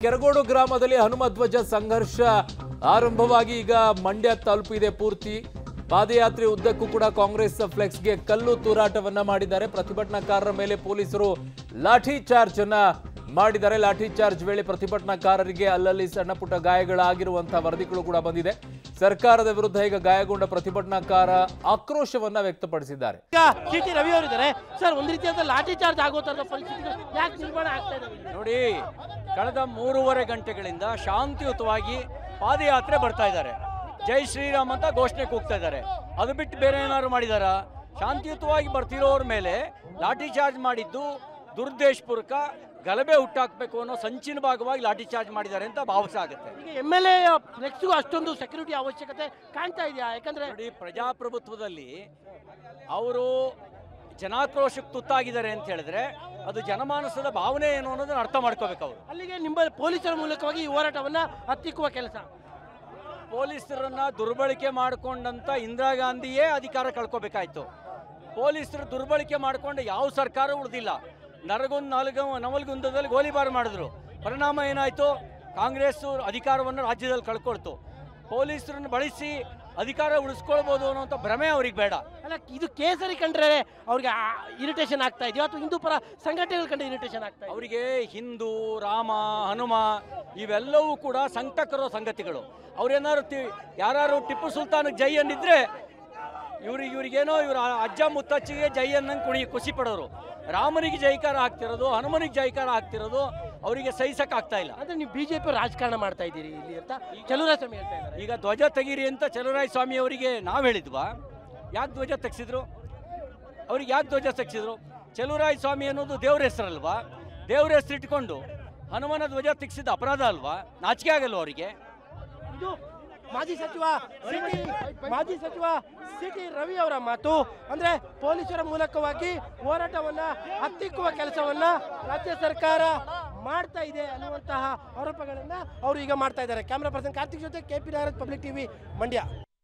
ಕೆರಗೋಡು ಗ್ರಾಮದಲ್ಲಿ ಹನುಮಧ್ವಜ ಸಂಘರ್ಷ ಆರಂಭವಾಗಿ ಈಗ ಮಂಡ್ಯ ತಲುಪಿದೆ ಪೂರ್ತಿ ಪಾದಯಾತ್ರೆ ಉದ್ದಕ್ಕೂ ಕೂಡ ಕಾಂಗ್ರೆಸ್ ಫ್ಲೆಕ್ಸ್ಗೆ ಕಲ್ಲು ತೂರಾಟವನ್ನ ಮಾಡಿದ್ದಾರೆ ಪ್ರತಿಭಟನಾಕಾರರ ಮೇಲೆ ಪೊಲೀಸರು ಲಾಠಿ ಚಾರ್ಜ್ ಅನ್ನ ಮಾಡಿದ್ದಾರೆ ಲಾಠಿ ಚಾರ್ಜ್ ವೇಳೆ ಪ್ರತಿಭಟನಾಕಾರರಿಗೆ ಅಲ್ಲಲ್ಲಿ ಸಣ್ಣಪುಟ್ಟ ಗಾಯಗಳಾಗಿರುವಂತಹ ವರದಿಗಳು ಕೂಡ ಬಂದಿದೆ ಸರ್ಕಾರದ ವಿರುದ್ಧ ಈಗ ಗಾಯಗೊಂಡ ಪ್ರತಿಭಟನಾಕಾರ ಆಕ್ರೋಶವನ್ನ ವ್ಯಕ್ತಪಡಿಸಿದ್ದಾರೆ ಟಿಟಿ ರವಿ ಅವರಿದ್ದಾರೆ ಸರ್ ಒಂದು ರೀತಿಯಾದ ಲಾಠಿ ಚಾರ್ಜ್ ಆಗೋ ತರದ ಪರಿಸ್ಥಿತಿಗಳು ಯಾಕೆ ನಿರ್ಮಾಣ ಆಗ್ತಾ ಇದೆ ನೋಡಿ ಕಳೆದ 3.5 ಗಂಟೆಗಳಿಂದ ಶಾಂತಿಯುತವಾಗಿ ಪಾದಯಾತ್ರೆ ಬರ್ತಾ ಇದ್ದಾರೆ ಜೈ ಶ್ರೀರಾಮ್ ಅಂತ ಘೋಷಣೆ ಕೂಗ್ತಾ ಇದ್ದಾರೆ ಅದು ಬಿಟ್ಟು ಬೇರೆ ಏನಾದ್ರು ಮಾಡಿದಾರ ಶಾಂತಿಯುತವಾಗಿ ಬರ್ತಿರೋರ ಮೇಲೆ ಲಾಠಿ ಚಾರ್ಜ್ ಮಾಡಿದ್ದು ದುರುದ್ದೇಶಪೂರ್ವಕ ಗಲಭೆ ಹುಟ್ಟಾಕಬೇಕು ಅನ್ನೋ ಸಂಚಿನ ಭಾಗವಾಗಿ ಲಾಠಿ ಚಾರ್ಜ್ ಮಾಡಿದ್ದಾರೆ ಅಂತ ಭಾವಿಸಾಗುತ್ತೆ ಈಗ MLA ಫ್ಲೆಕ್ಸ್ಗೂ ಅಷ್ಟೊಂದು ಸೆಕ್ಯೂರಿಟಿ ಅವಶ್ಯಕತೆ ಕಾಣ್ತಾ ಇದೆಯಾ ಯಾಕಂದ್ರೆ ನೋಡಿ ಪ್ರಜಾಪ್ರಭುತ್ವದಲ್ಲಿ ಅವರು ಜನಾಕ್ರೋಶಕ್ಕೆ ತುತ್ತಾಗಿದ್ದಾರೆ ಅಂತ ಹೇಳಿದ್ರೆ ಅದು ಜನಮಾನಸದ ಭಾವನೆ ಏನು ಅನ್ನೋದನ್ನ ಅರ್ಥ ಮಾಡ್ಕೋಬೇಕು ಅವರು ಅಲ್ಲಿಗೆ ನಿಮ್ಮ ಪೊಲೀಸರ ಮೂಲಕವಾಗಿ ಈ ಹೋರಾಟವನ್ನ ಹತ್ತಿಕ್ಕುವ ಕೆಲಸ ಪೊಲೀಸರನ್ನ ದುರ್ಬಳಕೆ ಮಾಡಿಕೊಂಡಂತ ಇಂದಿರಾ ಗಾಂಧಿಯೇ ಅಧಿಕಾರ ಕಳ್ಕೋಬೇಕಾಯ್ತು ಪೊಲೀಸರು ದುರ್ಬಳಕೆ ಮಾಡಿಕೊಂಡು ಯಾವ ಸರ್ಕಾರ ಉಳಿದಿಲ್ಲ ನವಲ್ಗುಂದದಲ್ಲಿ ಗೋಲಿಬಾರ್ ಮಾಡಿದ್ರು ಪರಿಣಾಮ ಏನಾಯ್ತು ಕಾಂಗ್ರೆಸ್ ಅಧಿಕಾರವನ್ನು ರಾಜ್ಯದಲ್ಲಿ ಕಳ್ಕೊಳ್ತು ಪೊಲೀಸರನ್ನು ಬಳಸಿ ಅಧಿಕಾರ ಉಳಿಸ್ಕೊಳ್ಬೋದು ಅನ್ನೋಂಥ ಭ್ರಮೆ ಅವ್ರಿಗೆ ಬೇಡ ಅಲ್ಲ ಇದು ಕೇಸರಿ ಕಂಡ್ರೆ ಅವ್ರಿಗೆ ಇರಿಟೇಷನ್ ಆಗ್ತಾ ಇದೆಯೋ ಅಥವಾ ಹಿಂದೂ ಪರ ಸಂಘಟನೆಗಳು ಕಂಡ್ರೆ ಇರಿಟೇಷನ್ ಆಗ್ತಾ ಇದೆ ಅವರಿಗೆ ಹಿಂದೂ ರಾಮ ಹನುಮ ಇವೆಲ್ಲವೂ ಕೂಡ ಸಂಕಟಕರ ಸಂಗತಿಗಳು ಅವ್ರೇನಾದ್ರು ಯಾರು ಟಿಪ್ಪು ಸುಲ್ತಾನ್ಗೆ ಜೈ ಅನ್ನಿದ್ರೆ ಇವ್ರಿಗೇನೋ ಇವ್ರ ಅಜ್ಜ ಮುತ್ತಚ್ಚಿಗೆ ಜೈ ಅನ್ನಂಗೆ ಖುಷಿ ಪಡೋರು ರಾಮನಿಗೆ ಜೈಕಾರ ಆಗ್ತಿರೋದು ಹನುಮನಿಗೆ ಜೈಕಾರ ಆಗ್ತಿರೋದು ಅವರಿಗೆ ಸಹಿಸಕ್ ಆಗ್ತಾ ಇಲ್ಲ ಅಂದ್ರೆ ನೀವು ಬಿಜೆಪಿ ರಾಜಕಾರಣ ಮಾಡ್ತಾ ಇದ್ದೀರಿ ಇಲ್ಲಿ ಅಂತ ಚಲುವರಾಯ ಸ್ವಾಮಿ ಹೇಳ್ತಾ ಇದ್ದಾರೆ ಈಗ ಧ್ವಜ ತೆಗೀರಿ ಅಂತ ಚಲುವರಾಯ ಸ್ವಾಮಿ ಅವರಿಗೆ ನಾವು ಹೇಳಿದ್ವಾ ಯಾಕೆ ಧ್ವಜ ತೆಗ್ಸಿದ್ರು ಅವ್ರಿಗೆ ಯಾಕೆ ಧ್ವಜ ತೆಗ್ಸಿದ್ರು ಚಲುವರಾಯ ಸ್ವಾಮಿ ಅನ್ನೋದು ದೇವ್ರ ಹೆಸರಲ್ವಾ ದೇವ್ರ ಹೆಸರು ಇಟ್ಕೊಂಡು ಹನುಮನ ಧ್ವಜ ತೆಗ್ಸಿದ ಅಪರಾಧ ಅಲ್ವಾ ನಾಚಿಕೆ ಆಗಲ್ವಾ ಅವರಿಗೆ ಇದು ಮಾಜಿ ಸಚಿವ ಸಿಟಿ ರವಿ ಅವರ ಮಾತು ಅಂದ್ರೆ ಪೊಲೀಸರ ಮೂಲಕವಾಗಿ ಹೋರಾಟವನ್ನ ಹತ್ತಿಕ್ಕುವ ಕೆಲಸವನ್ನ ರಾಜ್ಯ ಸರ್ಕಾರ ಮಾಡ್ತಾ ಇದೆ ಅನ್ನುವಂತಹ ಆರೋಪಗಳನ್ನ ಅವರು ಈಗ ಮಾಡ್ತಾ ಇದ್ದಾರೆ ಕ್ಯಾಮರಾ ಪರ್ಸನ್ ಕಾರ್ತಿಕ್ ಜೊತೆ KP Nagaraj public TV Mandya.